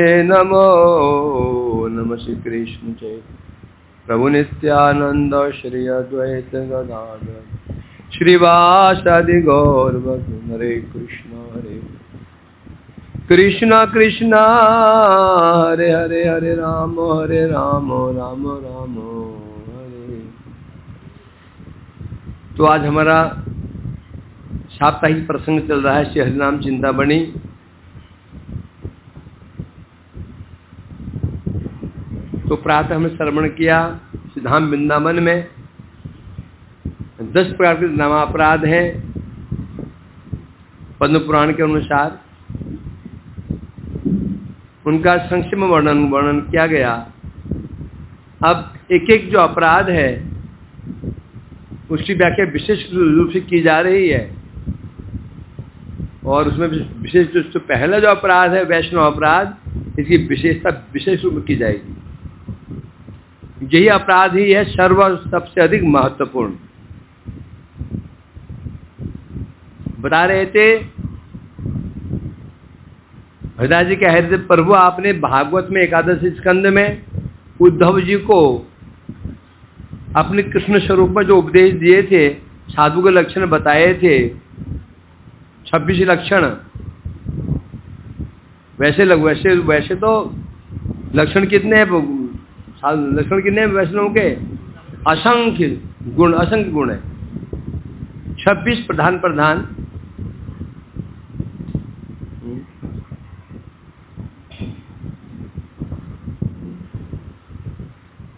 नमो नमः। श्री कृष्ण चैतन्य प्रभु नित्यानंद श्री अद्वैत गदाधर श्रीवासादि गौर भक्त। हरे कृष्ण कृष्ण हरे हरे, हरे राम राम राम हरे। तो आज हमारा साप्ताहिक प्रसंग चल रहा है श्री हरिनाम चिंतामणि। तो प्रातः हमने श्रवण किया धाम वृंदावन में 10 प्रकार के नामापराध हैं पद्म पुराण के अनुसार। उनका संक्षिप्त वर्णन किया गया। अब एक एक जो अपराध है उसकी व्याख्या विशेष रूप से की जा रही है, और उसमें विशेष जो पहला जो अपराध है वैष्णव अपराध, इसकी विशेषता विशेष रूप में की जाएगी। यही अपराध ही है सबसे अधिक महत्वपूर्ण। बता रहे थे हरिदास जी कह रहे थे, प्रभु आपने भागवत में 11 स्कंद में उद्धव जी को अपने कृष्ण स्वरूप में जो उपदेश दिए थे, साधु के लक्षण बताए थे 26 लक्षण। वैसे तो लक्षण कितने हैं? लक्षण कितने हैं वैष्णव के? असंख्य गुण है। 26 प्रधान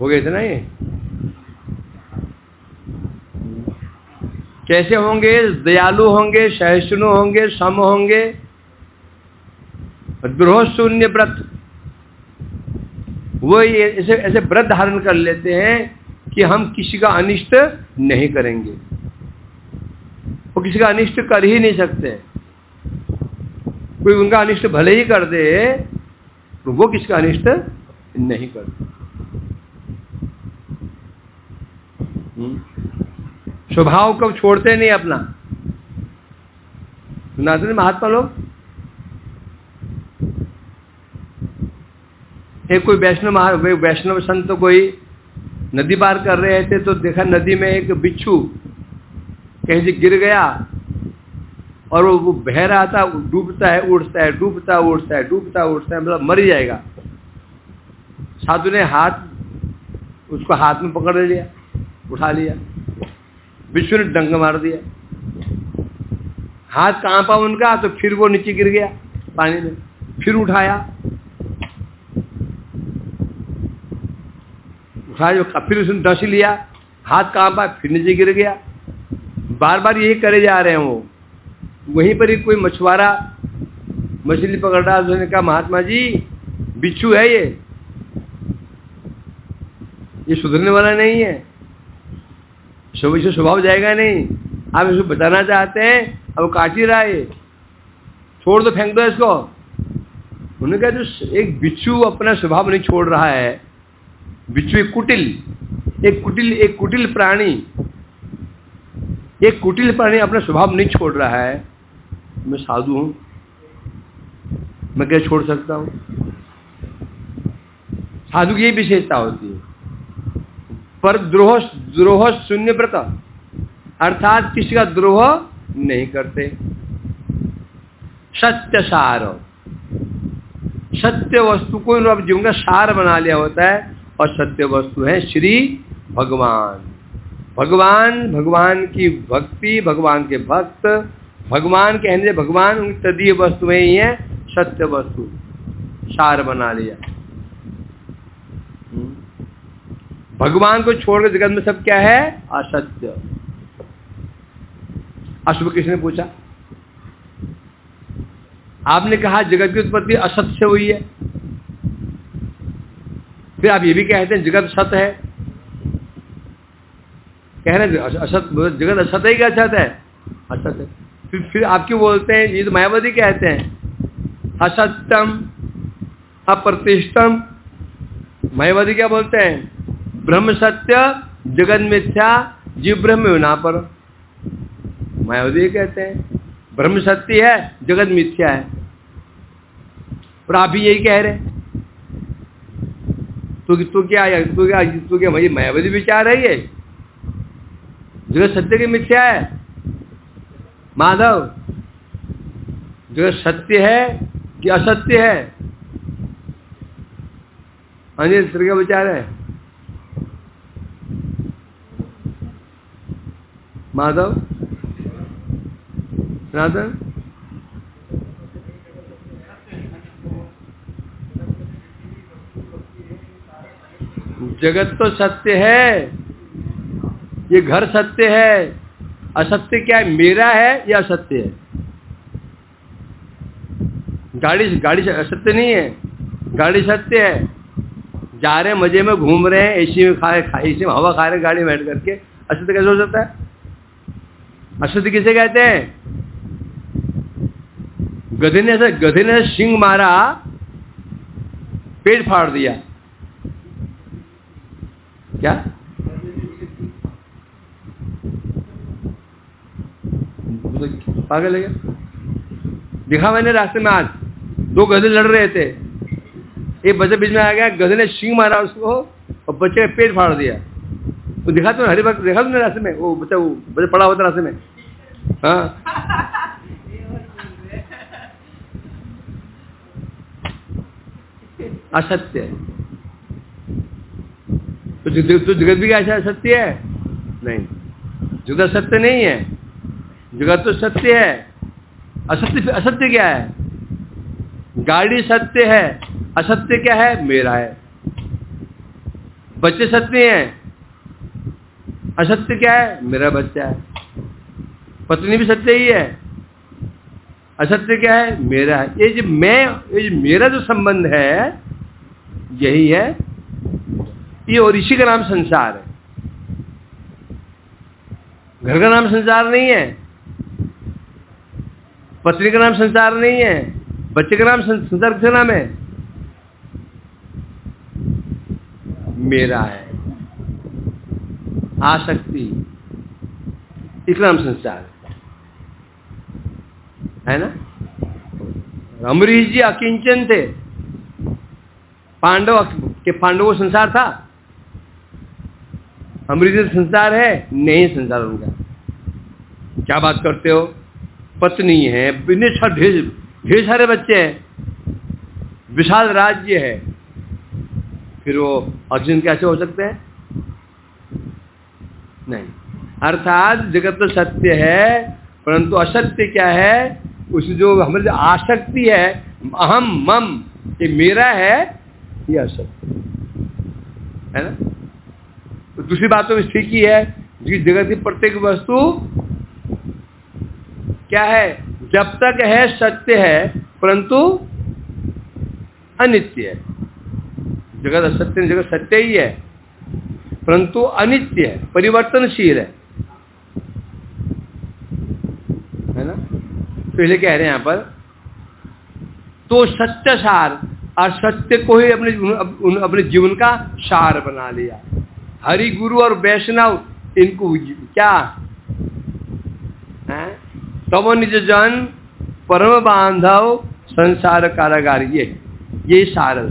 हो गए थे ना। ये कैसे होंगे? दयालु होंगे, सहिष्णु होंगे, सम होंगे, द्रोह शून्य व्रत। वो ऐसे व्रत धारण कर लेते हैं कि हम किसी का अनिष्ट नहीं करेंगे। वो किसी का अनिष्ट कर ही नहीं सकते। कोई उनका अनिष्ट भले ही कर दे तो वो किसी का अनिष्ट नहीं करते। स्वभाव को छोड़ते नहीं अपना। सुनाते हैं महात्मा लोग। एक कोई वैष्णव संत कोई नदी पार कर रहे थे, तो देखा नदी में एक बिच्छू कहीं से गिर गया और वो बह रहा था, डूबता है उठता है, डूबता उठता है, डूबता उठता है, मतलब मर ही जाएगा। साधु ने उसको हाथ में पकड़ लिया, उठा लिया। बिच्छू ने डंक मार दिया, हाथ कांपा उनका, तो फिर वो नीचे गिर गया पानी में। फिर उठाया, फिर उसने डस लिया, हाथ कांपा, फिर नीचे गिर गया। बार बार यही करे जा रहे हैं वो। वहीं पर ही कोई मछुआरा मछली पकड़ रहा, उसने कहा महात्मा जी बिच्छू है ये सुधरने वाला नहीं है, इसे स्वभाव जाएगा नहीं। आप इसको बचाना चाहते हैं, अब काट ही रहा है, छोड़ दो, फेंक दो इसको। उन्होंने कहा जो एक बिच्छू अपना स्वभाव नहीं छोड़ रहा है, बिच्छू एक कुटिल प्राणी अपना स्वभाव नहीं छोड़ रहा है। मैं साधु हूं, मैं क्या छोड़ सकता हूं? साधु की यही विशेषता होती है। पर द्रोह शून्य व्रत, अर्थात किसी का द्रोह नहीं करते। सत्य सार, सत्य वस्तु को इन्होंने जीवन का सार बना लिया होता है, और सत्य वस्तु है श्री भगवान। भगवान की भक्ति, भगवान के भक्त, भगवान कहने भगवान उनकी तदीय वस्तु में ही है, सत्य वस्तु सार बना लिया। भगवान को छोड़कर जगत में सब क्या है? असत्य। अशुभ किसने पूछा? आपने कहा जगत की उत्पत्ति असत्य से हुई है, फिर आप ये भी कहते हैं जगत सत है। कह रहे असत, जगत असत है क्या असत है? असत है। फिर आप क्यों बोलते हैं? ये तो मायावादी कहते हैं असत्यम अप्रतिष्ठम। मायावादी क्या बोलते हैं? ब्रह्म सत्य जगत मिथ्या जीव ब्रह्म विना पर। मायावादी कहते हैं ब्रह्म सत्य है, जगत मिथ्या है, और आप भी यही कह रहे हैं। तू क्या भाई मायावादी विचार है ये? जगत सत्य की मिथ्या है माधव? जगत सत्य है कि असत्य है? अनिल सर का विचार है माधव सनातन? जगत तो सत्य है, ये घर सत्य है। असत्य क्या है? मेरा है या असत्य है? गाड़ी असत्य नहीं है, गाड़ी सत्य है। जा रहे हैं, मजे में घूम रहे हैं, एसी में एसी में हवा खा रहे हैं गाड़ी में बैठ करके, असत्य कैसे हो सकता है? असत्य किसे कहते हैं? गधे ने सिंह मारा, पेट फाड़ दिया, क्या? पागल है क्या? दिखा मैंने रास्ते में आज 2 गधे लड़ रहे थे, एक बच्चा बीच में आ गया, गधे ने सिंग मारा उसको और बच्चे का पेट फाड़ दिया। तो दिखा तो हरी बात देखा तुमने रास्ते में? वो बच्चा पड़ा हुआ था रास्ते में। हाँ असत्य है। तो जगत भी क्या सत्य है? नहीं, जगत सत्य नहीं है। जगत तो सत्य है। असत्य क्या है? गाड़ी सत्य है, असत्य क्या है? मेरा है। बच्चे सत्य हैं, असत्य क्या है? मेरा बच्चा है। पत्नी भी सत्य ही है, असत्य क्या है? मेरा है। ये जो मेरा जो संबंध है यही है ये, और इसी का नाम संसार है। घर का नाम संसार नहीं है, पत्नी का नाम संसार नहीं है, बच्चे का नाम संसार किसका नाम है? मेरा है। आसक्ति, इसका नाम संसार है ना? अम्बरीश जी अकिंचन थे, पांडवों को संसार था? अम्बरीश जी संसार है? नहीं संसार उनका। क्या बात करते हो? पत्नी है, ढेर सारे बच्चे हैं, विशाल राज्य है, फिर वो अर्जुन कैसे हो सकते हैं? नहीं। अर्थात जगत तो सत्य है, परंतु असत्य क्या है? उस जो हमारी आसक्ति है, अहम मम, ये मेरा है, ये असत्य है ना? तो दूसरी बात तो ठीक ही है कि जगत की प्रत्येक वस्तु क्या है? जब तक है सत्य है, परंतु अनित्य है। जगत असत्य नहीं, जगत सत्य ही है, परंतु अनित्य है, परिवर्तनशील है ना? तो इसलिए कह रहे हैं यहां पर, तो सत्य सार, और सत्य को ही अपने जीवन का सार बना लिया। हरि गुरु और वैष्णव, इनको क्या है? तब निज जन परम बांधव संसार कारागार, ये सार है।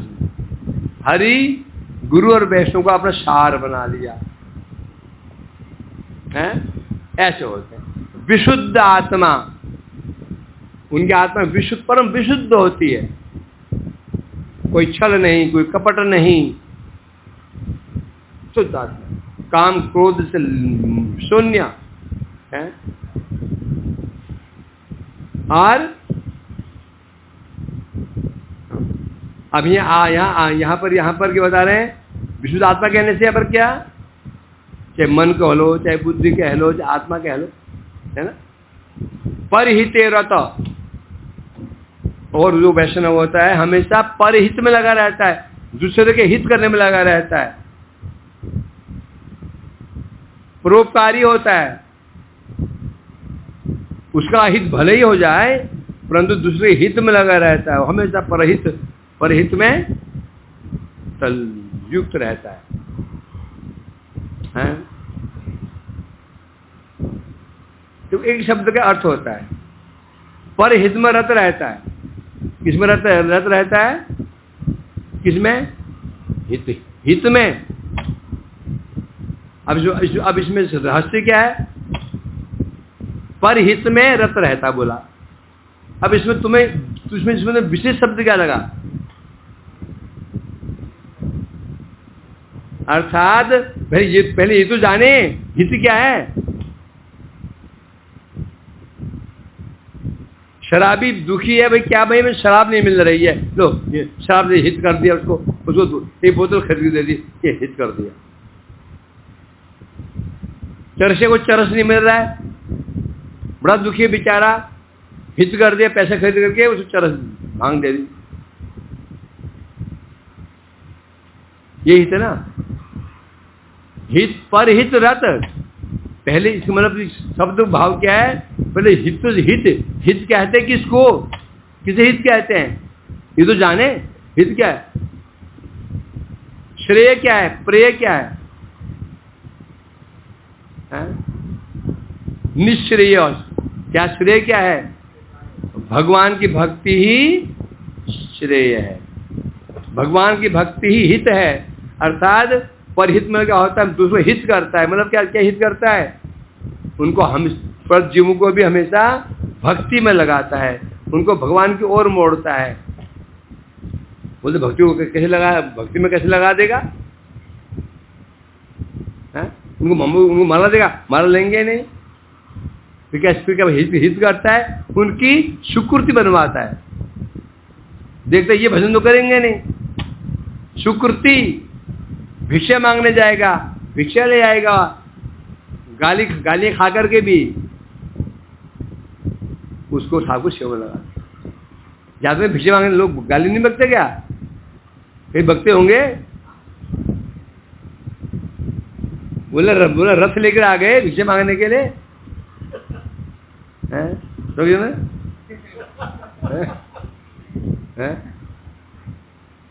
हरि गुरु और वैष्णव का अपना सार बना लिया है। ऐसे होते हैं विशुद्ध आत्मा, उनकी आत्मा विशुद्ध, परम विशुद्ध होती है। कोई छल नहीं, कोई कपट नहीं, शुद्ध आत्मा, काम क्रोध से शून्य है। और अब यहाँ पर क्या बता रहे हैं? विशुद्ध आत्मा कहने से यहाँ पर क्या, चाहे मन कह लो, चाहे बुद्धि कह लो, चाहे आत्मा कह लो, है ना? परहिते रत, और जो वैष्णव होता है हमेशा परहित में लगा रहता है, दूसरे के हित करने में लगा रहता है, परोपकारी होता है। उसका हित भले ही हो जाए, परंतु दूसरे हित में लगा रहता है, हमेशा परहित में युक्त रहता है? तो एक शब्द का अर्थ होता है परहित में रत रहता है। किसमें रत रहता है? किसमें? हित, हित में। अब इसमें रहस्य क्या है? पर हित में रत रहता बोला। अब इसमें इसमें विशेष शब्द क्या लगा? अर्थात पहले ये तो जाने हित क्या है। शराबी दुखी है, भाई क्या भाई मैं शराब नहीं मिल रही है, लो ये शराब ने हित कर दिया उसको एक बोतल खरीद दे दी, ये हित कर दिया। चरसे को चरस नहीं मिल रहा है, बड़ा दुखी है बेचारा, हित कर दिया, पैसे खरीद करके उसको चरस भांग दे दी। ये हित है ना। हित पर हित रत, पहले इसका मतलब शब्द भाव क्या है? पहले हित हित कहते हैं किसको? किसे हित कहते हैं ये तो जाने। हित क्या है? श्रेय क्या है? प्रेय क्या है? निश्रेय क्या? श्रेय क्या है? भगवान की भक्ति ही श्रेय है, भगवान की भक्ति ही हित है। अर्थात परहित में क्या होता है? दूसरों हित करता है, मतलब क्या क्या हित करता है? उनको हम पर जीवों को भी हमेशा भक्ति में लगाता है, उनको भगवान की ओर मोड़ता है। बोलते भक्ति को कैसे लगा, भक्ति में कैसे लगा देगा? उनको मारा देगा? मारा लेंगे नहीं। फिर क्या हित करता है? उनकी सुकृति बनवाता है। देखते ये भजन तो करेंगे नहीं, सुकृति भिक्षा मांगने जाएगा, भिक्षा ले आएगा, गाली खा करके भी उसको ठाकुर सेवा लगा। जाते में भिक्षा मांगने लोग गाली नहीं बकते क्या? कहीं बकते होंगे? बोला रथ लेकर आ गए भिक्षा मांगने के लिए,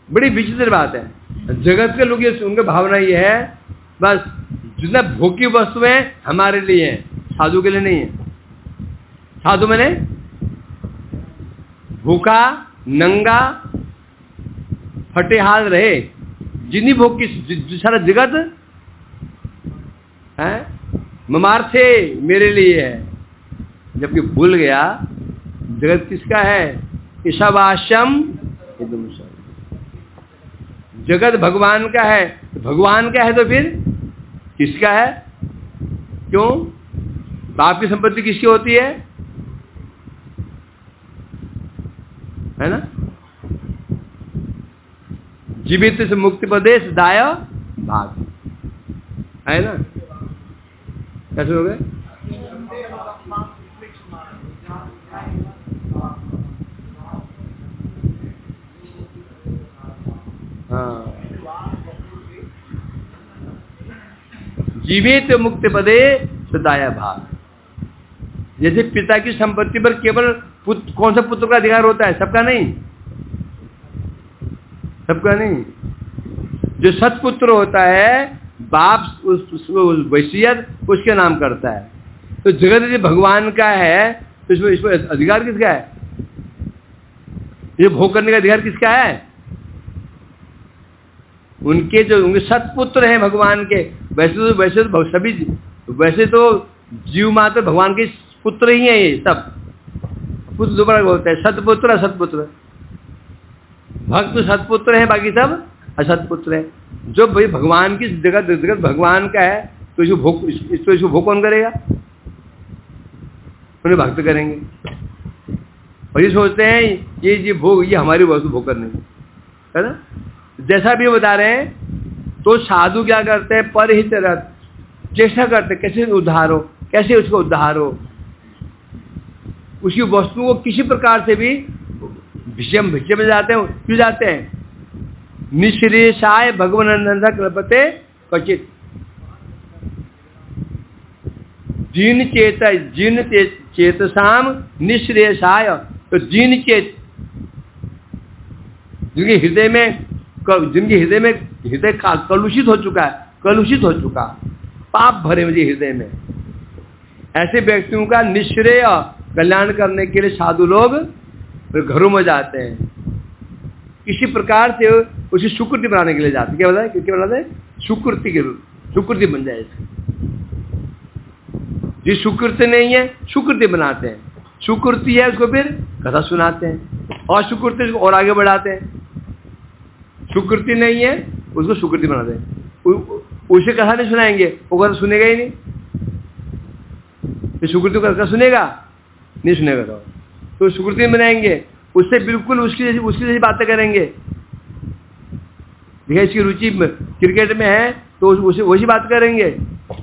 बड़ी विचित्र बात है। जगत के लोग उनका भावना ये है बस जितना भोगी वस्तुएं हमारे लिए है, साधु के लिए नहीं है। साधु मैंने भूखा नंगा फटेहाल रहे, जिन्हीं भोग की सारा जगत है ममार थे मेरे लिए है। जबकि भूल गया जगत किसका है? ईशावास्यम जगत भगवान का है। भगवान का है तो फिर किसका है? क्यों? बाप की संपत्ति किसकी होती है ना? जीवित से मुक्ति प्रदेश दाय भाग है ना। कैसे हो गए? हाँ, जीवित मुक्ति पदे सदाया भाग। जैसे पिता की संपत्ति पर केवल कौन सा पुत्र का अधिकार होता है? सबका नहीं, सबका नहीं। जो सत्पुत्र होता है बाप उस वसीयत उसके नाम करता है। तो जगत यदि भगवान का है तो इसमें अधिकार किसका है? ये भोग करने का अधिकार किसका है? उनके जो उनके सत्पुत्र हैं भगवान के। वैसे तो सभी वैसे तो जीव मात्र भगवान के पुत्र ही हैं। ये सब पुत्र दो प्रकार होते हैं, सतपुत्र असतपुत्र। भक्त सतपुत्र है, बाकी सब असतपुत्र है। जो भाई भगवान की जगत भगवान का है तो इसको भोग कौन करेगा? उन्हें भक्त करेंगे। और ये सोचते हैं ये भोग ये हमारी वस्तु भोग करने की है ना। जैसा भी बता रहे हैं तो साधु क्या करते हैं? परहित रत चेष्टा करते कैसे उद्धार हो, कैसे उसको उद्धार हो। उसकी वस्तु को किसी प्रकार से भी भिक्षे में जाते हैं। क्यों जाते हैं? निश्रेषाय भगवनंद कल्पते क्वचित। जीन चेतसाम निश्रेषाय। तो जीन चेत जिनके हृदय में हृदय कलुषित हो चुका पाप भरे मुझे हृदय में, ऐसे व्यक्तियों का निश्रेय कल्याण करने के लिए साधु लोग घरों में जाते हैं। किसी प्रकार से उसकी सुकृति बनाने के लिए जाते हैं। क्या बताए, क्या बनाते हैं? सुकृति के रूप, सुकृति बन जाए इसकी। जिस सुकृति नहीं है सुकृति बनाते हैं, सुकृति है उसको फिर कथा सुनाते हैं, और सुकृति उसको और आगे बढ़ाते हैं। सुकृति नहीं है उसको सुकृति बनाते हैं, उसे कथा नहीं सुनाएंगे, वो कथा सुनेगा ही नहीं। सुकृति को कथा सुनेगा नहीं, सुनेगा तो सुकृति बनाएंगे, उससे बिल्कुल उसकी जैसी बातें करेंगे। देखिए इसकी रुचि क्रिकेट में है तो उसे वैसी बात करेंगे,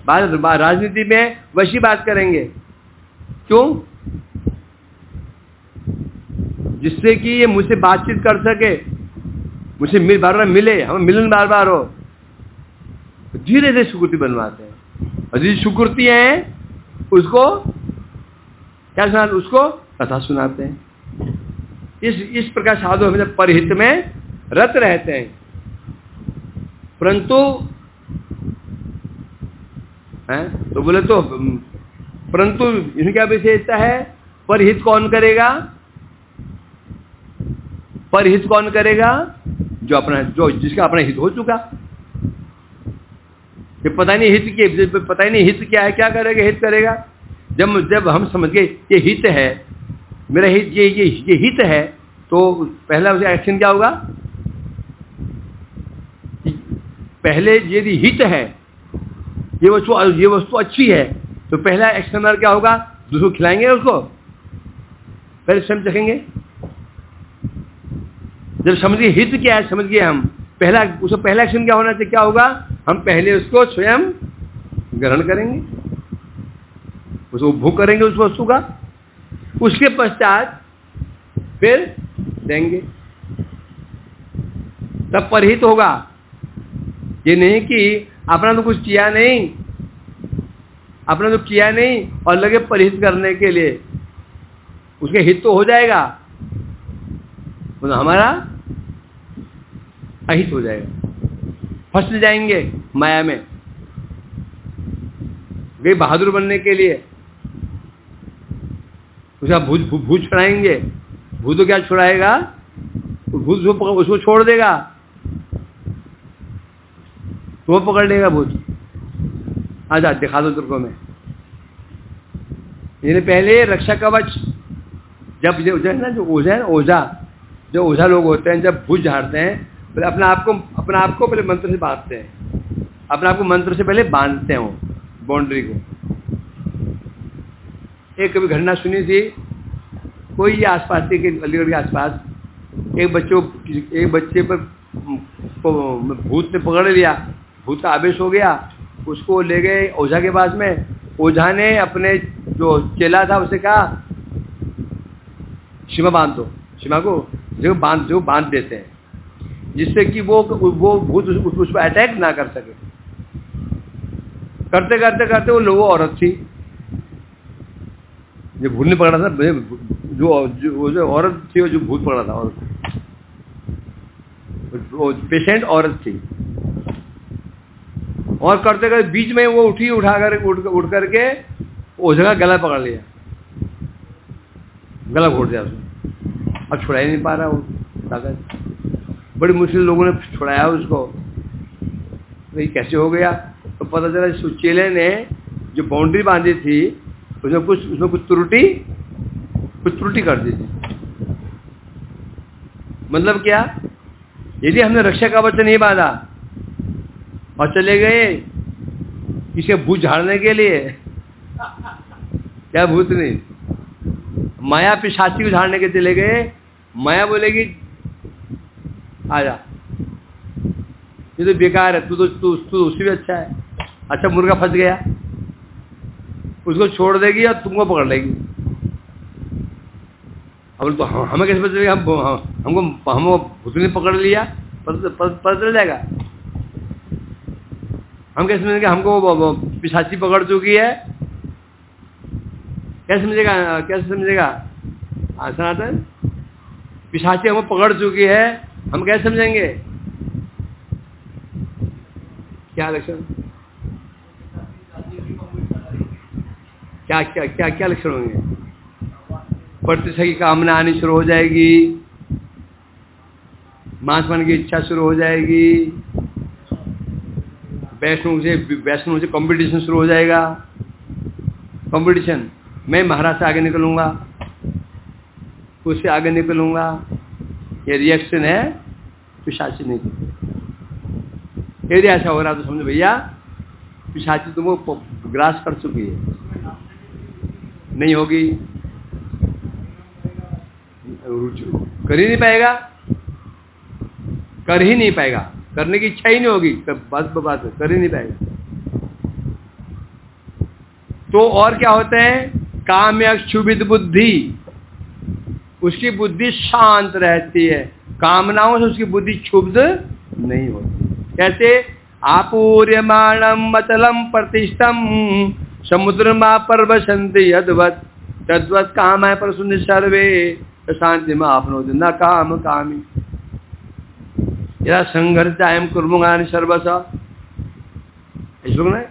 राजनीति में वैसी बात करेंगे। क्यों? जिससे कि ये मुझसे बातचीत कर सके, मुझसे बार बार मिले, हमें मिलन बार बार हो। धीरे धीरे सुकृति बनवाते हैं, और जो सुकृति है उसको क्या सुनाते? उसको कथा सुनाते हैं। इस प्रकार साधु हमेशा परहित में रत रहते हैं। परंतु तो बोले तो परंतु इनकी क्या विशेषता है? परहित कौन करेगा? परहित कौन करेगा? जो जिसका अपना हित हो चुका। ये पता नहीं हित क्या है, क्या करेगा? हित करेगा। जब हम समझ गए ये हित है, मेरा हित ये हित है, तो पहला उसका एक्शन क्या होगा? पहले यदि हित है, ये वस्तु अच्छी है, तो पहला एक्शन क्या होगा? दूसरों खिलाएंगे उसको, पहले स्वयं चखेंगे। जब समझ गए हित क्या है, समझ गए हम, पहला एक्शन क्या होना चाहिए? क्या होगा? हम पहले उसको स्वयं ग्रहण करेंगे, उसको भोग करेंगे उस वस्तु का, उसके पश्चात फिर देंगे, तब परहित होगा। ये नहीं कि अपना तो कुछ किया नहीं और लगे परहित करने के लिए, उसके हित तो हो जाएगा, तो हमारा अहित हो जाएगा, फंस जाएंगे माया में। वे बहादुर बनने के लिए उसका भूत छुड़ाएंगे। भूत तो क्या छुड़ाएगा? भूत उसको छोड़ देगा, तो पकड़ लेगा भूत। आजा दिखा दो तुर्को में। इन्हें पहले रक्षा कवच, जब जो है ना, जो ओझा लोग होते हैं, जब भूत झाड़ते हैं, पहले अपना आप को पहले मंत्र से बांधते हैं, अपने आप को मंत्र से पहले बांधते हो बाउंड्री को। एक कभी घटना सुनी थी, कोई आसपास थी, अलीगढ़ के आसपास, एक बच्चे पर भूत ने पकड़ लिया, भूत का आवेश हो गया, उसको ले गए ओझा के पास में। ओझा ने अपने जो चेला था उसे कहा, सीमा बांध दो, सीमा को जो बांध देते हैं, जिससे कि वो भूत उसको अटैक ना कर सके। करते करते वो औरत थी, जो भूत ने पकड़ा था, जो औरत थी, वो जो भूत पकड़ा था, वो पेशेंट औरत थी। और करते करते बीच में वो उठ करके ओझा का गला पकड़ लिया, गला घोट दिया उसने। अब छुड़ा ही नहीं पा रहा वो ताकत, बड़ी मुश्किल लोगों ने छुड़ाया उसको। भाई कैसे हो गया? तो पता चला चेले ने जो बाउंड्री बांधी थी उसमें कुछ त्रुटि कर दी थी। मतलब क्या? यदि हमने रक्षा कवच नहीं बांधा और चले गए किसी भूत झाड़ने के लिए, क्या भूत नहीं, माया पिशाची को झाड़ने के चले गए, माया बोलेगी आजा, ये तो बेकार है, तू उससे भी अच्छा है। अच्छा मुर्गा फंस गया, उसको छोड़ देगी और तुमको पकड़ लेगी। अब तो हमें कैसे पता चलेगा? हमको भूत ने पकड़ लिया, पता चल जाएगा। हम कैसे समझेंगे हमको पिशाची पकड़ चुकी है? कैसे समझेगा? सनातन, पिशाची हमको पकड़ चुकी है, हम कैसे समझेंगे? क्या लक्षण, क्या लक्षण होंगे? प्रतिष्ठा की कामना आनी शुरू हो जाएगी, मांस खाने की इच्छा शुरू हो जाएगी, वैष्णव से कंपटीशन शुरू हो जाएगा। कंपटीशन, मैं महाराज से आगे निकलूंगा, उससे आगे निकलूंगा। ये रिएक्शन है पिशाची नहीं की। यदि ऐसा हो रहा तो समझो भैया पिशाची तुमको ग्रास कर चुकी है। नहीं होगी, कर ही नहीं पाएगा, कर ही नहीं पाएगा, करने की इच्छा ही नहीं होगी, बात कर ही नहीं पाएगा। तो और क्या होता है, काम्य क्षुभित बुद्धि, उसकी बुद्धि शांत रहती है, कामनाओं से उसकी बुद्धि क्षुब्ध नहीं होती। कैसे, आपूर्यमाणम अचलम प्रतिष्ठम समुद्रमा पर्वशन्ति यद्वत् तद्वत् कामाय प्रसुन्नि सर्वे शांति में आपनोति न काम कामी यदा संघर्षायं कुर्मगानि सर्वसा। श्लोक है,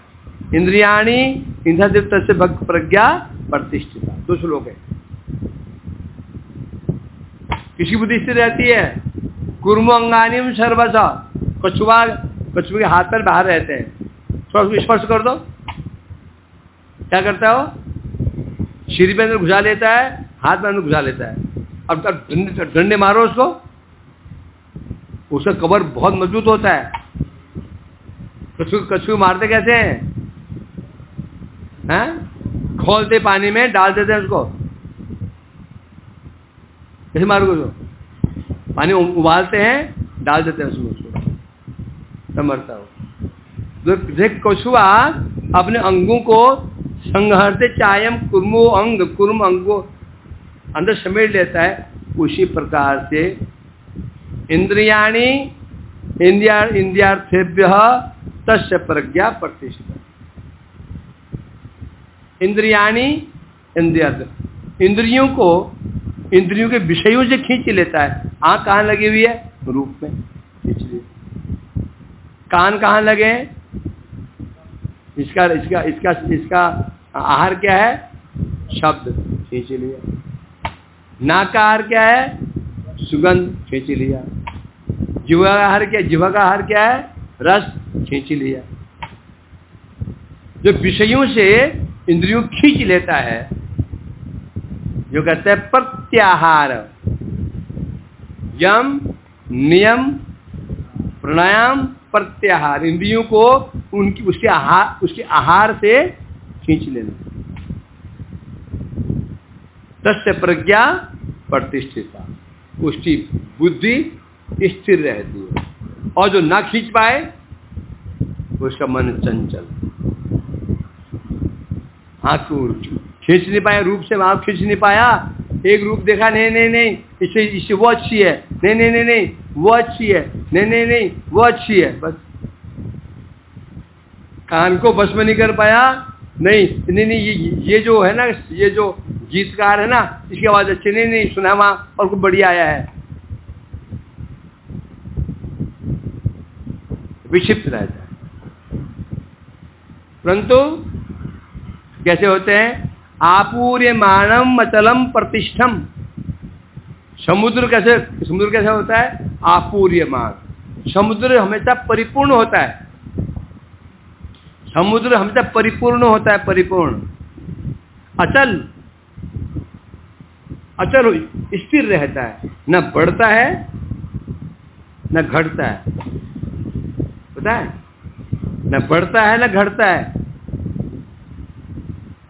इंद्रियाणि इंद्रियतस्य भक्त प्रज्ञा प्रतिष्ठिता। 2 श्लोक है। किसी बुद्धि स्थिर रहती है, कुर्म अंगानिम सर्वसा, कछुआ के हाथ पर बाहर रहते हैं, थोड़ा उसको स्पर्श कर दो, क्या करता है वो, शरीर में अंदर घुसा लेता है, हाथ में अंदर घुसा लेता है। अब डंडे मारो उसको, उसका कवर बहुत मजबूत होता है। कछुए मारते कैसे हैं? खोलते पानी में डाल देते हैं उसको, कैसे मारोगे उसको? पानी उबालते हैं, डाल देते हैं उसमें, उसको मरता हो। कछुआ अपने अंगों को संघर्षते चायम कुर्मो अंग, कुर्म अंगो अंदर समेट लेता है। उसी प्रकार से इंद्रियाणि इंद्रियार्थेभ्यः तस्य प्रज्ञा प्रतिष्ठिता। इंद्रियाणि इंद्रियों के विषयों से खींच लेता है। आंख कहाँ लगी हुई है? रूप में, खींच लिया। कान कहाँ लगे? इसका आहार क्या है? शब्द, खींच लिया। नाक का आहार क्या है? सुगंध, खींच लिया। जिह्वा का आहार क्या है? रस, खींच लिया। जो विषयों से इंद्रियों खींच लेता है, जो कहते हैं प्रत्याहार, यम नियम प्राणायाम प्रत्याहार, इंद्रियों को उसके आहार से खींच लेना। तस्य प्रज्ञा प्रतिष्ठिता, उसकी बुद्धि स्थिर रहती है। और जो ना खींच पाए उसका मन चंचल, आंख खींच नहीं पाया, रूप से आंख खींच नहीं पाया। एक रूप देखा, नहीं इससे वो अच्छी है, नहीं वो अच्छी है, नहीं वो अच्छी है, बस। कान को बस में नहीं कर पाया, नहीं ये जो है ना, ये जो गीतकार है ना, इसकी आवाज अच्छी, नहीं सुना वहां और कुछ बढ़िया आया है, विक्षिप्त रहता है। परंतु कैसे होते हैं? आपूर्यमाणम अचलम प्रतिष्ठम। समुद्र कैसे होता है? आपूर्यमान। समुद्र हमेशा परिपूर्ण होता है, समुद्र हमेशा परिपूर्ण होता है, परिपूर्ण। अचल स्थिर रहता है, न बढ़ता है न घटता है, पता है? न बढ़ता है न घटता है।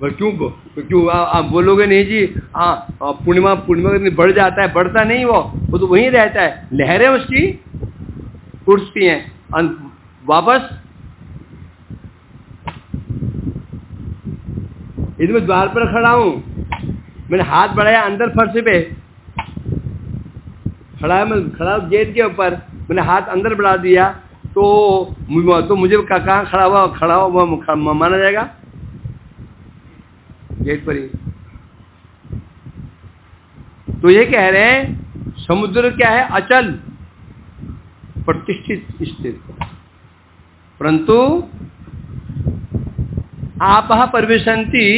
क्यों आप बोलोगे नहीं जी, पूर्णिमा बढ़ जाता है, बढ़ता नहीं, वो तो वहीं रहता है। लहरें उसकी उठती हैं वापस। यदि मैं द्वार पर खड़ा हूं, मैंने हाथ बढ़ाया अंदर, फर्श पे खड़ा गेट के ऊपर, मैंने हाथ अंदर बढ़ा दिया, तो मुझे कहाँ खड़ा हुआ माना जाएगा? गेट पर ही। तो ये कह रहे हैं समुद्र क्या है? अचल, प्रतिष्ठित, स्थिर। परंतु आपः प्रविशन्ति,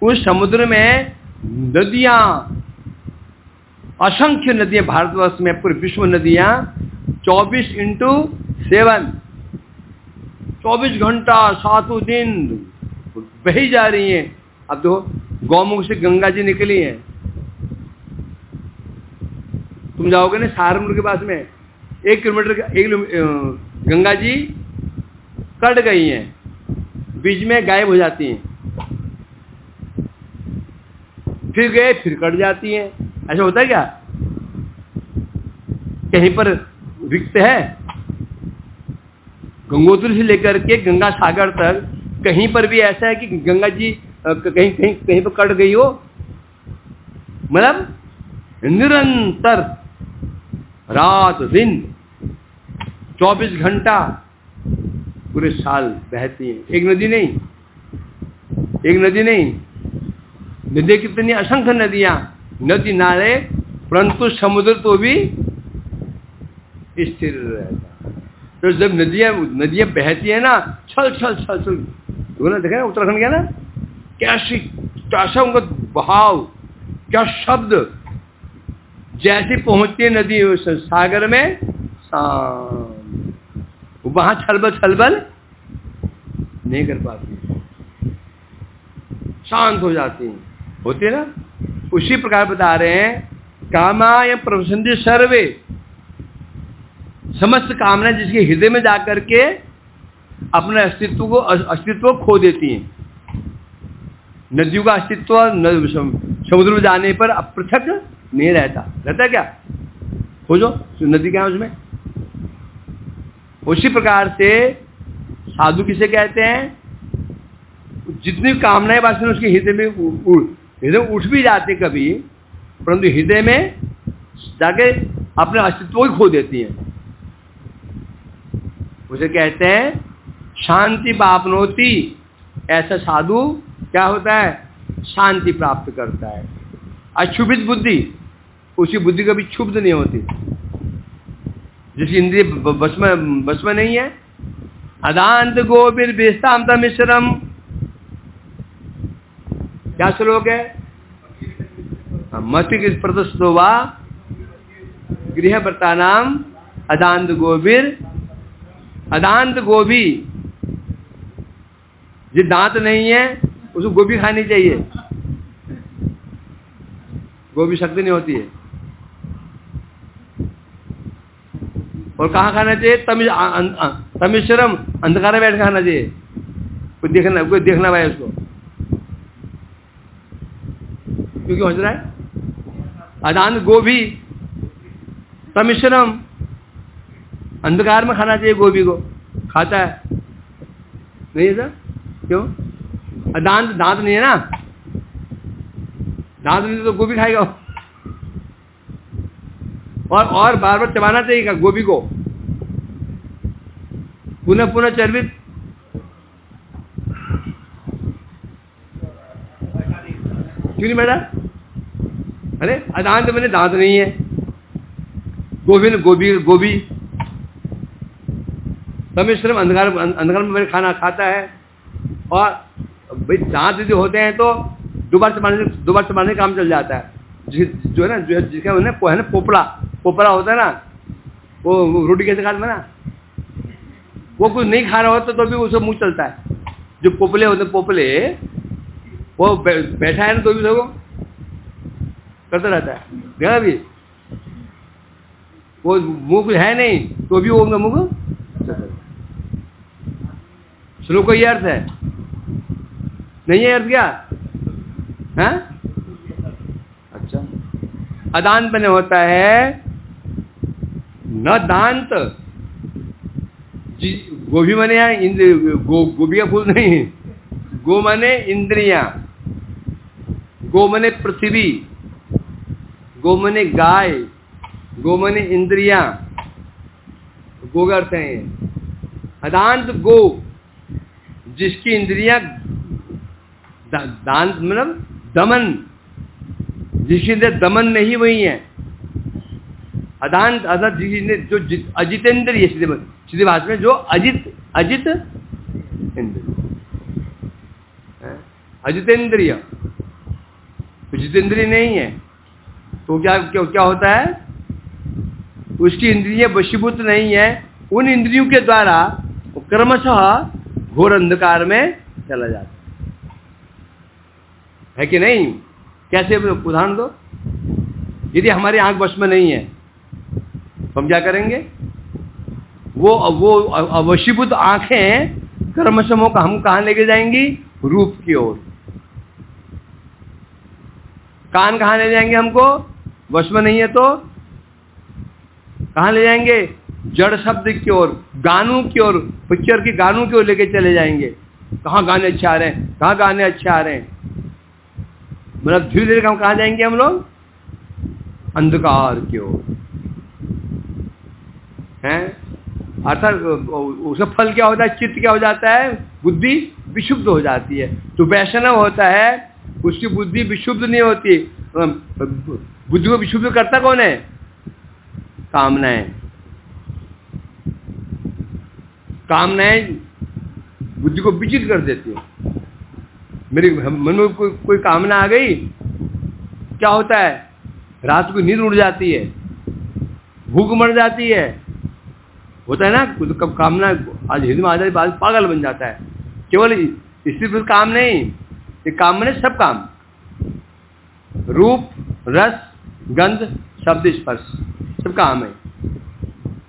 उस समुद्र में नदियां असंख्य नदियां भारतवर्ष में, पूरे विश्व नदियां 24/7, 24 घंटा 7 दिन बही जा रही हैं। अब देखो गौमुख से गंगा जी निकली हैं, तुम जाओगे ना सहारनपुर के पास में 1 किलोमीटर गंगा जी कट गई हैं, बीच में गायब हो जाती हैं, फिर गए फिर कट जाती हैं। ऐसा होता है क्या? कहीं पर रिक्त है? गंगोत्री से लेकर के गंगा सागर तक कहीं पर भी ऐसा है कि गंगा जी कहीं कहीं कहीं पर कट गई हो? मतलब निरंतर रात दिन 24 घंटा पूरे साल बहती है। एक नदी नहीं, एक नदी नहीं, नदी कितनी, असंख्य नदियां, नदी नाले, परंतु समुद्र तो भी स्थिर रहता। तो जब नदियां बहती है ना, छल छल छल छल, ना देखा ना उत्तराखंड गया ना, कैसा उनका बहाव, क्या शब्द, जैसे पहुंचती है नदी सागर में, वहां छलबल नहीं कर पाती, शांत हो जाती है, होती है ना। उसी प्रकार बता रहे हैं, कामाय प्रवसन्ति सर्वे, समस्त कामना जिसके हृदय में जाकर के अपने अस्तित्व खो देती हैं। नदियों का अस्तित्व समुद्र में जाने पर अपृथक नहीं रहता क्या? खोजो नदी क्या है उसमें। उसी प्रकार से साधु किसे कहते हैं? जितनी कामनाएं वासना उसके हृदय में उठ भी जाते कभी, परंतु हृदय में जाके अपने अस्तित्व ही खो देती हैं। उसे कहते हैं शांति पापनोति। ऐसा साधु क्या होता है? शांति प्राप्त करता है। अक्षुभित बुद्धि, उसकी बुद्धि कभी क्षुब्ध नहीं होती, जिसकी इंद्रिय बस में नहीं है। अदांत गोविर बेस्तामता मिश्रम, क्या श्लोक है? मति प्रदस्तो वा गृह व्रता नाम अदांत गोविर। अदांत गोभी, जो दांत नहीं है उसको गोभी खानी चाहिए, गोभी शक्ति नहीं होती है। और कहाँ खाना चाहिए? तमिश्रम, अंधकार में बैठ खाना चाहिए, कोई देखना भाई उसको, क्योंकि हो रहा है। अदांत गोभी तमिश्रम, अंधकार में खाना चाहिए गोभी को, खाता है नहीं है सर? क्यों? दांत नहीं है ना, दांत नहीं तो गोभी खाएगा। और बार बार चबाना चाहिए गोभी को, पुनः पुनः चर्वित। क्यों नहीं बेटा? अरे अदांत मैंने दांत नहीं है, गोभी तमिश्रम, अंधकार में मेरे खाना खाता है। और भाई दांत यदि होते हैं तो दोबारा चबाने काम चल जाता है। जो है ना, जिसका है ना पोपड़ा होता है ना, वो रोटी कैसे खाता है ना, वो कुछ नहीं खा रहा होता तो भी उसका मुंह चलता है। जो पोपले होते हैं, पोपले वो बैठा है ना तो भी उसको करता रहता है। देखा भी, वो मुंह कुछ है नहीं तो भी वो उनका मुंह। श्लोक का ये अर्थ है नहीं है? अर्थ क्या है? अच्छा, अदांत बने होता है न दांत, गोभी मने गोभी का फूल नहीं, गो मने इंद्रियां, गो मने पृथ्वी, गो मने गाय, गो मने इंद्रियां, गो का अर्थ है। अदांत गो, जिसकी इंद्रियां दांत मतलब दमन, जिसकी इंद्रिया दमन नहीं हुई है। अदांत अदांत जो अजितेंद्रिय, सीधे भाषा में जो अजित इंद्रिय, अजितेंद्रिय, जितेंद्रिय नहीं है। तो क्या क्या, क्या होता है, उसकी इंद्रियां वशीभूत नहीं है, उन इंद्रियों के द्वारा वो क्रमशः घोर अंधकार में चला जाता है कि नहीं। कैसे उदाहरण दो, यदि हमारी आंख वश में नहीं है तो हम क्या करेंगे, वो अवशीभूत आंखें क्रमशः हम कहां लेके जाएंगी, रूप की ओर। कान कहां ले जाएंगे हमको, वश में नहीं है तो कहां ले जाएंगे, जड़ शब्द की ओर, गानों की ओर, पिक्चर की गानों की ओर लेके चले जाएंगे। कहां गाने अच्छे आ रहे हैं, कहां गाने अच्छे आ रहे हैं, मतलब धीरे धीरे हम कहां जाएंगे हम लोग, अंधकार की ओर हैं। अर्थात उसका फल क्या होता है, चित्त क्या हो जाता है, बुद्धि विशुद्ध हो जाती है। तो वैष्णव होता है उसकी बुद्धि विशुद्ध नहीं होती। बुद्धि को विशुद्ध करता कौन है, कामनाएं। कामनाएं बुद्धि को विचित कर देती है। मेरे मन में कोई कामना आ गई, क्या होता है, रात को नींद उड़ जाती है, भूख मर जाती है, होता है ना। कब कामना आज हिंद में आ जाए, बाद पागल बन जाता है। केवल इसी पर काम नहीं, ये काम में सब काम, रूप रस गंध शब्द स्पर्श सब काम है।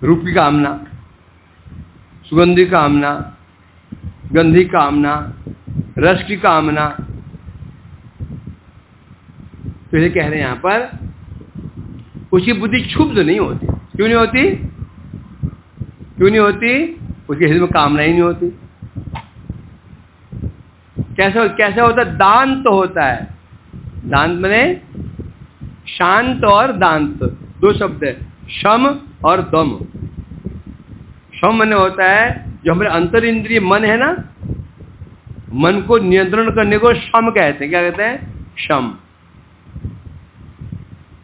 रूप की कामना, सुगंधी कामना, गंधी कामना, रस की कामना। तो ये कह रहे हैं यहां पर उसकी बुद्धि क्षुब्ध नहीं होती। क्यों नहीं होती, क्यों नहीं होती, उसके हृदय में कामना ही नहीं होती। कैसे होता है, दांत होता है। दांत माने शांत और दांत, दो शब्द है, शम और दम। शम माने होता है जो हमारे अंतर इंद्रिय मन है ना, मन को नियंत्रण करने को शम कहते हैं। क्या कहते हैं, शम।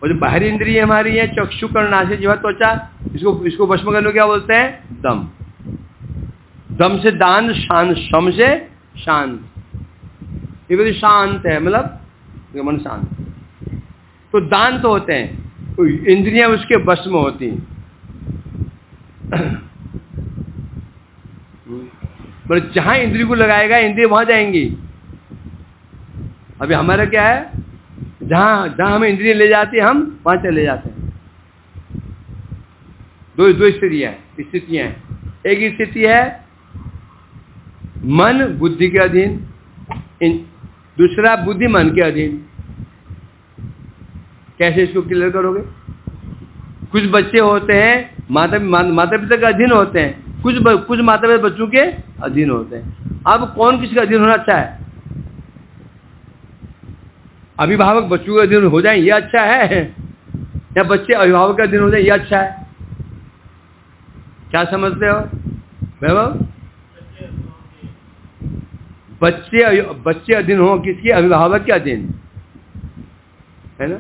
और जो बाहरी इंद्रिय हमारी है, चक्षु कर्ण नासिका जिह्वा त्वचा, इसको वश में करने को क्या बोलते हैं, दम। दम से दान, शांत, शम से शांत। ये भी शांत है, मतलब मन शांत। तो दान तो होते हैं, तो इंद्रियां उसके वश में होती हैं। पर जहां इंद्रिय को लगाएगा इंद्रिय वहां जाएंगी। अभी हमारा क्या है, जहां हमें इंद्रिय ले जाती है हम वहां चले जाते हैं। दो स्थितियां हैं। एक स्थिति है मन बुद्धि के अधीन, दूसरा बुद्धि मन के अधीन। कैसे इसको क्लियर करोगे, कुछ बच्चे होते हैं माता पिता के अधीन होते हैं, कुछ माता पिता बच्चों के अधीन होते हैं। अब कौन किसके अधीन होना अच्छा है, अभिभावक बच्चों के अधीन हो जाए ये अच्छा है, या बच्चे अभिभावक के अधीन हो जाए ये अच्छा है। क्या समझते हो वैभव, बच्चे अधीन हो किसके, अभिभावक के अधीन, है ना।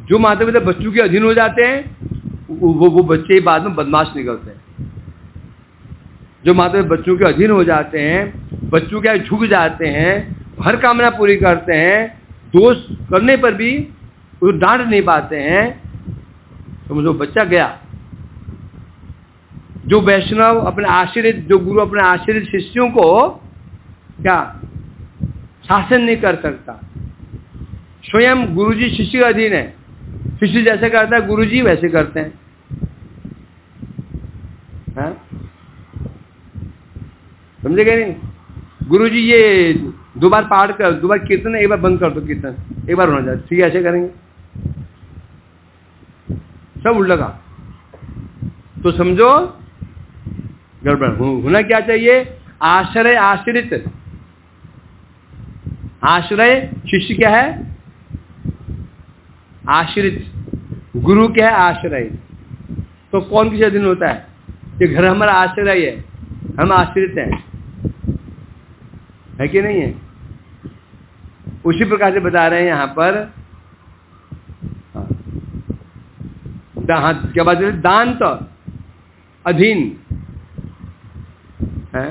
जो माता पिता बच्चों के अधीन हो जाते हैं वो बच्चे बाद में बदमाश निकलते हैं। जो माता पिता बच्चों के अधीन हो जाते हैं, बच्चों के झुक जाते हैं, हर कामना पूरी करते हैं, दोष करने पर भी वो डांट नहीं पाते हैं, तो मुझे बच्चा गया। जो वैष्णव अपने आश्रित, जो गुरु अपने आश्रित शिष्यों को क्या शासन नहीं कर सकता, स्वयं गुरुजी शिष्य के अधीन है, शिष्य जैसे करता है गुरुजी वैसे करते हैं। समझे गए नहीं, गुरुजी ये दो बार पाठ कर, दो बार कीर्तन, एक बार बंद कर दो कीर्तन, एक बार होना चाहिए, ठीक है ऐसे करेंगे, सब उल्टा का। तो समझो गड़बड़ होना क्या चाहिए, आश्रय आश्रित, आश्रय शिष्य क्या है, आश्रित, गुरु क्या है, आश्रय। तो कौन किस अधीन होता है, ये घर हमारा आश्रय है, हम आश्रित हैं, है कि नहीं है। उसी प्रकार से बता रहे हैं यहां पर, क्या बात है, दांत अधीन है,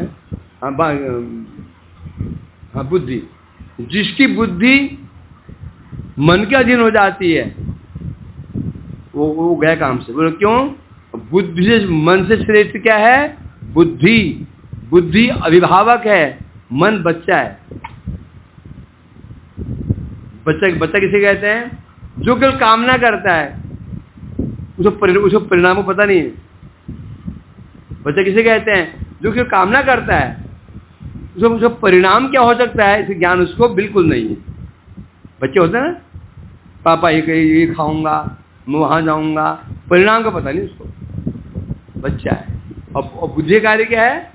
हाँ बुद्धि, जिसकी बुद्धि मन के अधीन हो जाती है वो गया काम से। बोलो क्यों? बुद्धि से, मन से श्रेष्ठ क्या है? बुद्धि। बुद्धि अभिभावक है, मन बच्चा है। बच्चा किसे कहते हैं? जो केवल कामना करता है, उसको परिणाम को पता नहीं है। बच्चा किसे कहते हैं? जो केवल कामना करता है, उसको परिणाम क्या हो सकता है इसे ज्ञान उसको बिल्कुल नहीं है। बच्चे होते हैं ना, पापा ये खाऊंगा, मैं वहां जाऊंगा, परिणाम का पता नहीं उसको, बच्चा है। और बुद्धि कार्य क्या है?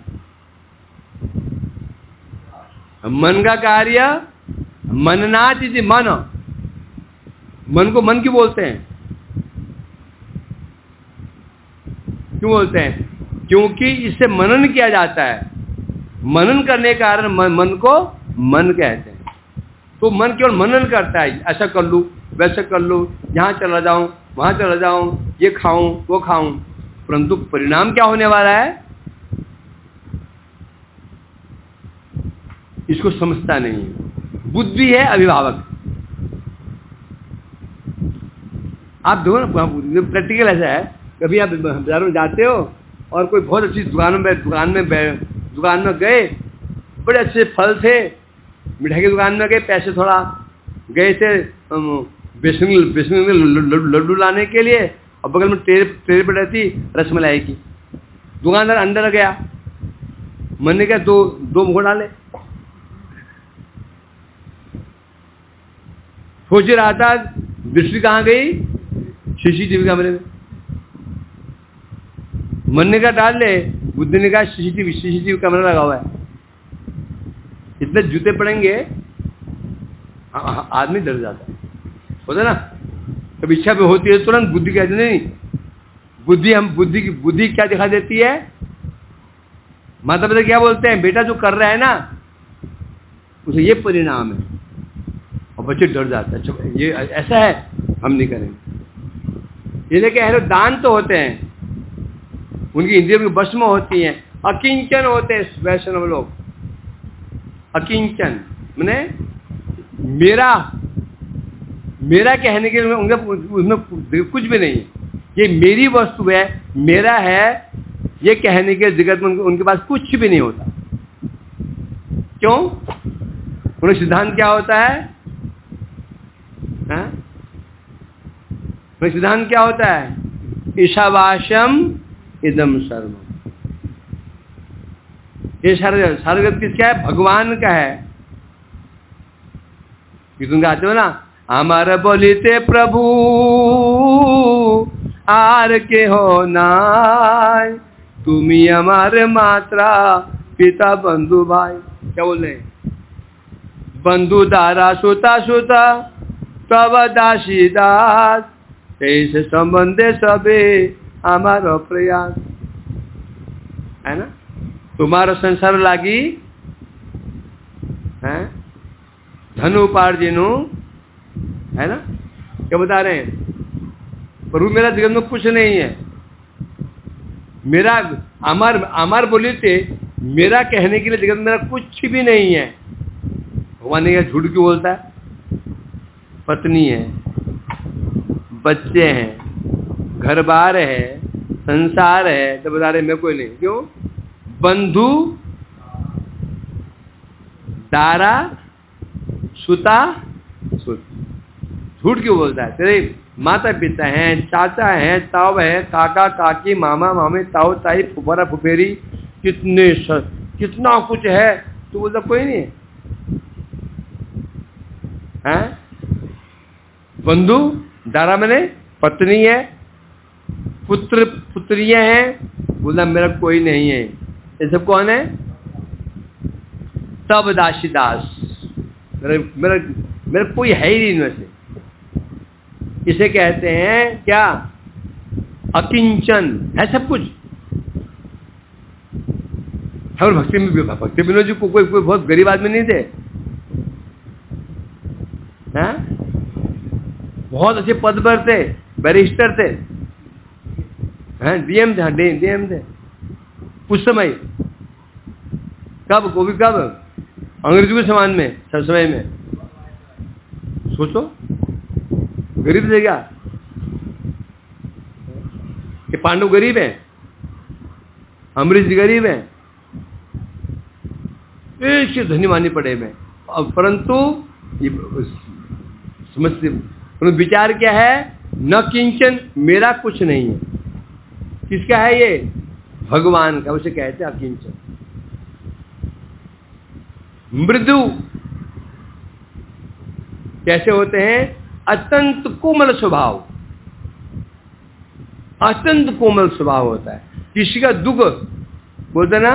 मन का कार्य, मननाच इति मन। मन को मन क्यों बोलते हैं? क्यों बोलते हैं? क्योंकि इससे मनन किया जाता है। मनन करने के कारण मन को मन कहते हैं। तो मन केवल मनन करता है, ऐसा कर लूं, वैसा कर लूं, यहाँ चला जाऊं, वहां चला जाऊं, ये खाऊं, वो खाऊं, परंतु परिणाम क्या होने वाला है इसको समझता नहीं है। बुद्धि है अभिभावक। आप दो ना, प्रैक्टिकल ऐसा है, कभी आप बाजार में जाते हो और कोई बहुत अच्छी दुकान में गए, बड़े अच्छे फल थे, मिठाई की दुकान में गए, पैसे थोड़ा गए थे बेसन लड्डू लाने के लिए, और बगल में ट्रे पड़ी थी रसमलाई की। दुकानदार अंदर गया, मन ने क्या दो मुंह डाले, सोच रहा था दृष्टि कहाँ गई? सीसीटीवी कैमरे में। मन ने कहा डाल ले, बुद्धि ने कहा सीसीटीवी कैमरा लगा हुआ है। इतने जूते पड़ेंगे आदमी डर जाता है, होता ना। जब इच्छा भी होती है तुरंत बुद्धि कहती नहीं, बुद्धि क्या दिखा देती है? माता पिता क्या बोलते हैं? बेटा जो कर रहा है ना उसे ये परिणाम है, और बच्चे डर जाते हैं, अच्छा ये ऐसा है, हम नहीं करेंगे। ये लेके दान तो होते हैं, उनकी इंद्रियों की बस में होती हैं, अकिंचन होते हैं वैष्णव लोग। अकिंचन माने मेरा कहने के लिए उसमें कुछ भी नहीं है, ये मेरी वस्तु है, मेरा है, ये कहने के जगत में उनके पास कुछ भी नहीं होता। क्यों? उनका सिद्धांत क्या होता है? सिद्धांत क्या होता है? ईशावास्यम इदम सर्वम। ये सारा जगत किसका है? भगवान का है। तुम गाते हो ना, हमारा बोलिते प्रभु आर के हो नाय, तुम्ही हमारे मात्रा पिता बंधु भाई। क्या बोल रहे हैं? बंधु दारा सुता सुता तब दासी दास, ऐसे संबंधे सबे हमारा प्रयास। है ना? तुम्हारा संसार लागी है धन उपार्जनु, है ना? क्या बता रहे हैं? प्रभु मेरा जगत में कुछ नहीं है, मेरा अमर बोली थे, मेरा कहने के लिए जगत में मेरा कुछ भी नहीं है। भगवान ने झूठ क्यों बोलता है? पत्नी है, बच्चे हैं, घर बार है, संसार है, तो बता रहे मैं कोई नहीं। क्यों? बंधु दारा सुता सुत। झूठ क्यों बोलता है? तेरे माता पिता हैं, चाचा हैं, ताऊ है, काका काकी, मामा मामी, ताऊ ताई, फुफारा फुफेरी, कितना कुछ है, तो बोलता कोई नहीं है। बंधु दारा मैंने पत्नी है, पुत्र पुत्रियां हैं, बोला मेरा कोई नहीं है। ये सब कौन है? तब दासी दास, मेरा कोई है ही नहीं इनमें से। इसे कहते हैं क्या? अकिंचन है सब कुछ। हम भक्ति विनोद जी को कोई बहुत गरीब आदमी नहीं थे, हैं? बहुत अच्छे पद पर थे, बैरिस्टर थे, हैं? डीएम थे उस समय। कब? कोई कब? अंग्रेजों के समान में, सब समय में। सोचो, गरीब थे क्या? पांडव गरीब हैं, अमरीश गरीब हैं, एक से धनी मानी पड़े में, परंतु समझते विचार क्या है, न किंचन, मेरा कुछ नहीं है। किसका है ये? भगवान का, उसे कहते हैं अकिंचन। मृदु कैसे होते हैं? अत्यंत कोमल स्वभाव, अत्यंत कोमल स्वभाव होता है। किसी का दुख बोलते ना,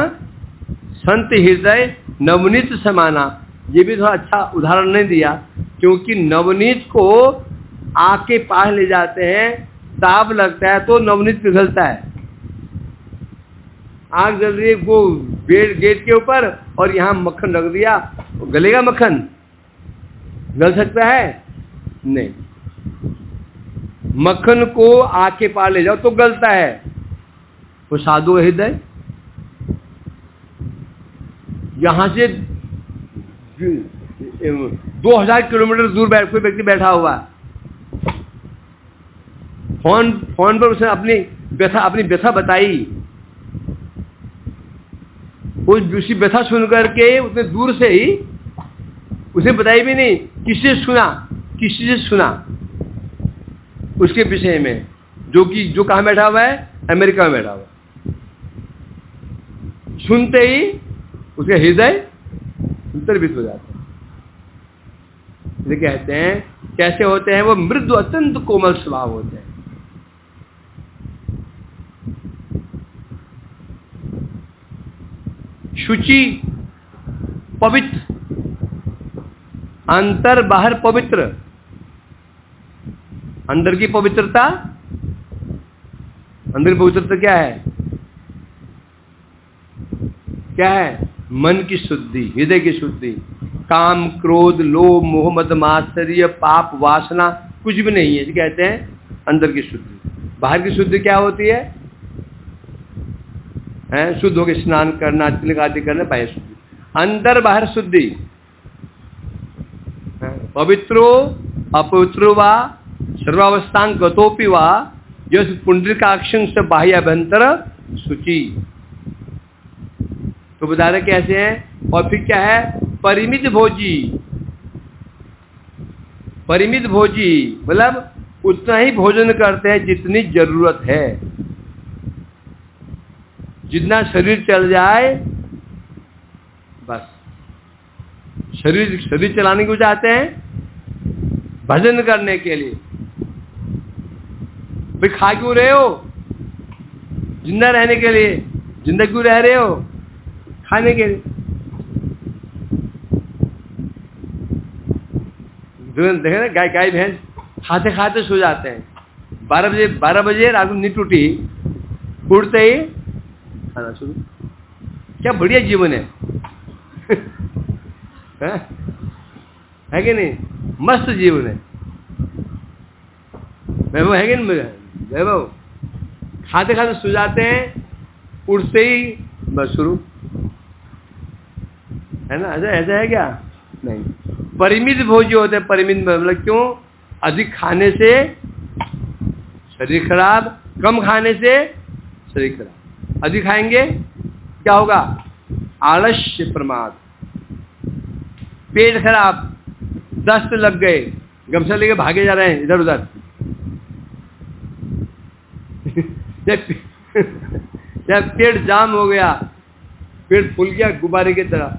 संत हृदय नवनीत समाना, ये भी थोड़ा अच्छा उदाहरण नहीं दिया, क्योंकि नवनीत को आके पास ले जाते हैं, ताप लगता है तो नवनीत पिघलता है। आग जल रही है वो गेट के ऊपर और यहाँ मक्खन रख दिया, गलेगा मक्खन? गल सकता है? नहीं। मक्खन को आके पार ले जाओ तो गलता है। वो साधु हृदय, यहां से 2000 किलोमीटर दूर कोई व्यक्ति बैठा हुआ, फोन पर उसने अपनी व्यथा बताई, उसी व्यथा सुन करके उसने दूर से ही, उसे बताई भी नहीं, किसी से सुना उसके विषय में, जो कहाँ बैठा हुआ है? अमेरिका में बैठा हुआ। सुनते ही उसके हृदय अंतर्भित हो जाता है। इसे कहते हैं, कैसे होते हैं वो? मृदु अत्यंत कोमल स्वभाव होते हैं। शुचि, पवित्र, अंतर बाहर पवित्र। अंदर की पवित्रता, अंदर की पवित्रता क्या है? क्या है? मन की शुद्धि, हृदय की शुद्धि। काम, क्रोध, लोभ, मोह, मद, मात्सर्य, पाप, वासना कुछ भी नहीं है। कहते हैं अंदर की शुद्धि। बाहर की शुद्धि क्या होती है? शुद्ध होकर स्नान करना, तिलक आदि करना, बाह्य शुद्धि। अंदर बाहर शुद्धि। पवित्रो अपवित्रो वा सर्वावस्थां गतोपि वा यस पुंडरीकाक्षं से बाह्य अभ्यंतर शुचि। तो बता रहे कैसे हैं? और फिर क्या है? परिमित भोजी। परिमित भोजी मतलब उतना ही भोजन करते हैं जितनी जरूरत है। जितना शरीर चल जाए बस। शरीर चलाने को चाहते हैं, भजन करने के लिए। भाई खा क्यों रहे हो? जिंदा रहने के लिए। जिंदा क्यों रह रहे हो? खाने के लिए। देखे ना, गाय भैंस खाते खाते सो जाते हैं। 12 बजे रात को नींद टूटी, उठते ही खाना शुरू। क्या बढ़िया जीवन है। है कि नहीं? मस्त जीवन है। वैभव है कि नहीं? वैभव खाते खाते सो जाते हैं, उठते ही बस शुरू। है ना? ऐसा है क्या? नहीं। परिमित भोजी होते हैं। परिमित मतलब क्यों? अधिक खाने से शरीर खराब, कम खाने से शरीर खराब। अधिक खाएंगे क्या होगा? आलस्य, प्रमाद, पेट खराब, दस्त लग गए, गमछा लेके भागे जा रहे हैं इधर उधर। या पेट जाम हो गया, पेट फूल गया गुब्बारे की तरह,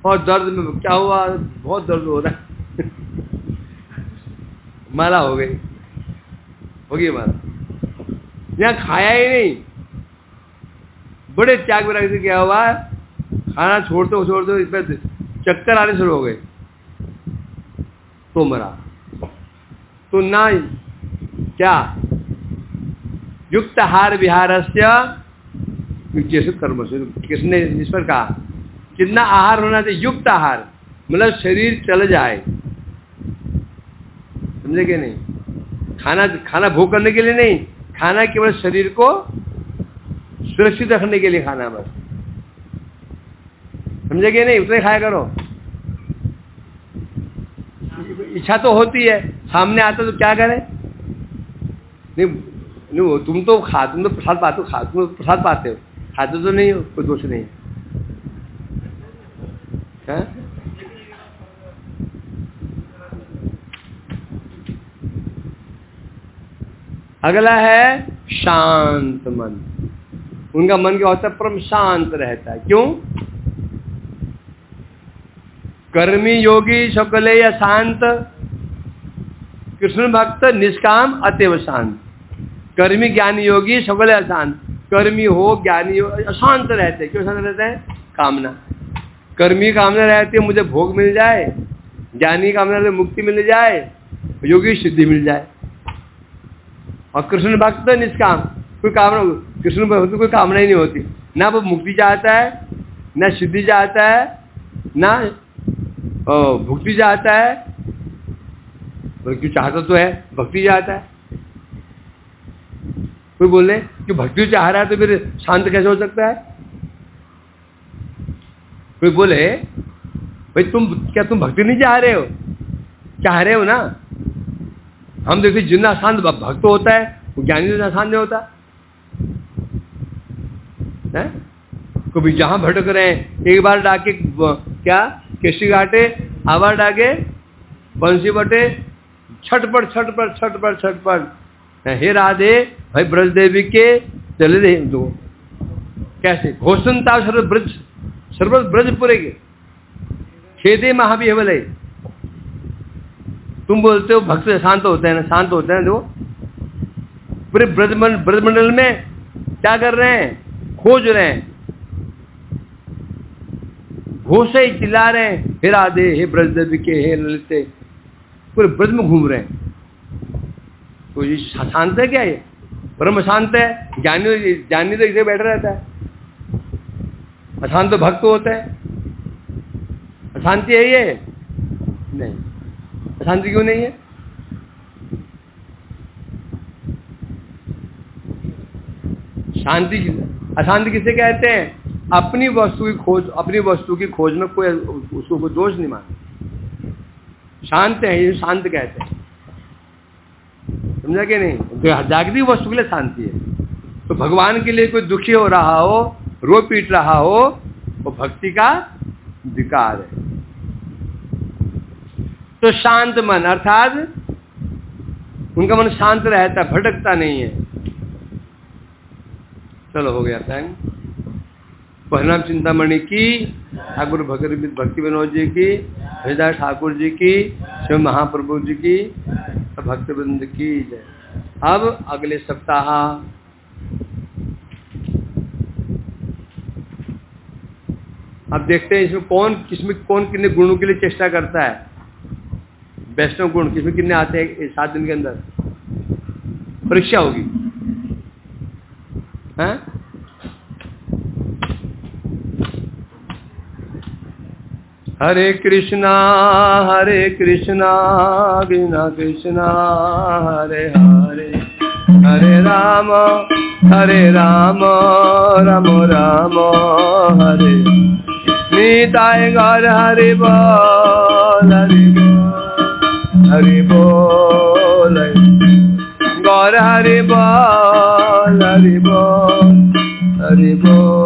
और दर्द में क्या हुआ? बहुत दर्द हो रहा है। माला हो गई, होगी माला। यहाँ खाया ही नहीं, बड़े त्याग विराग से क्या हुआ? खाना छोड़ते इस पर चक्कर आने शुरू हो गए, तो मरा। तो ना क्या? युक्त आहार विहारस्य कर्म से, किसने इस पर कहा? कितना आहार होना चाहिए? युक्त आहार मतलब शरीर चल जाए। समझे कि नहीं? खाना भोग करने के लिए नहीं, खाना केवल शरीर को सुरक्षित रखने के लिए खाना बस। समझे कि नहीं? उतने खाया करो। इच्छा तो होती है, सामने आता तो क्या करें? नहीं, तुम तो प्रसाद पाते हो, तुम तो प्रसाद पाते हो, खाते तो नहीं हो, कोई दोष नहीं है। अगला है शांत मन। उनका मन क्या होता है? परम शांत रहता है। क्यों? कर्मी योगी सकले या शांत, कृष्ण भक्त निष्काम अतएव शांत। कर्मी ज्ञानी योगी सकले अशांत। कर्मी हो ज्ञानी हो अशांत रहते। क्यों शांत रहते हैं? कामना। कर्मी कामना रहती है मुझे भोग मिल जाए, ज्ञानी कामना रहती है मुक्ति मिल जाए, योगी सिद्धि मिल जाए। और कृष्ण भक्त निष्काम, कोई कामना, कृष्ण भक्त कोई कामना ही नहीं होती, ना वो मुक्ति चाहता है, ना सिद्धि चाहता है, ना भक्ति चाहता है। क्यों चाहता तो है, भक्ति चाहता है। कोई बोले कि भक्ति चाह रहा है तो फिर शांत कैसे हो सकता है? कोई बोले भाई क्या तुम भक्ति नहीं चाह रहे हो? चाह रहे हो ना। हम देखते जितना शांत भक्त होता है वो ज्ञानी तो शांत नहीं होता है। कभी जहां भटक रहे हैं, एक बार डाके क्या केशी घाटे, आवार डाके बंसी बटे, छटपट छटपट छटपट छटपट। हे राधे भाई ब्रज देवी के चले दे दो। कैसे घोषणता सर्व ब्रज पुरे के खेदे महावी बोले। तुम बोलते हो भक्त शांत होते हैं ना, शांत होते हैं। देखो पूरे ब्रजमंडल में क्या कर रहे हैं? खोज रहे हैं, घोषे चिल्ला रहे हैं, हे राधे, हे ब्रज देवी के, हे ललिते, पूरे ब्रज में घूम रहे हैं। तो ये शांत है क्या? ये परम शांत है। ज्ञानी तो इसे बैठा रहता है, अशांत तो भक्त होता है। अशांति है ये? नहीं। अशांति क्यों नहीं है? शांति, अशांति किसे कहते हैं? अपनी वस्तु की खोज में कोई उसको कोई दोष नहीं मानता। शांत है, ये शांत कहते हैं। समझा कि नहीं? तो जागतिक वस्तु के लिए शांति है। तो भगवान के लिए कोई दुखी हो रहा हो, रो पीट रहा हो, वो भक्ति का विकार है। तो शांत मन अर्थात उनका मन शांत रहता, भटकता नहीं है। चलो हो गया टाइम। परिणाम चिंतामणि की, ठाकुर भक्ति विनोद जी की, हरिदास ठाकुर जी की, शिव महाप्रभु जी की, भक्तवृंद की जय। अब अगले सप्ताह अब देखते हैं इसमें कौन कितने गुणों के लिए चेष्टा करता है। वैष्णव गुण किसमें कितने आते हैं 7 दिन के अंदर? परीक्षा होगी। हैं? हरे कृष्णा कृष्णा हरे हरे, हरे राम राम राम हरे। नीताय गौर हरि बोल, हरि बोल, गौर हरि बोल, हरि बोल, हरि बोल।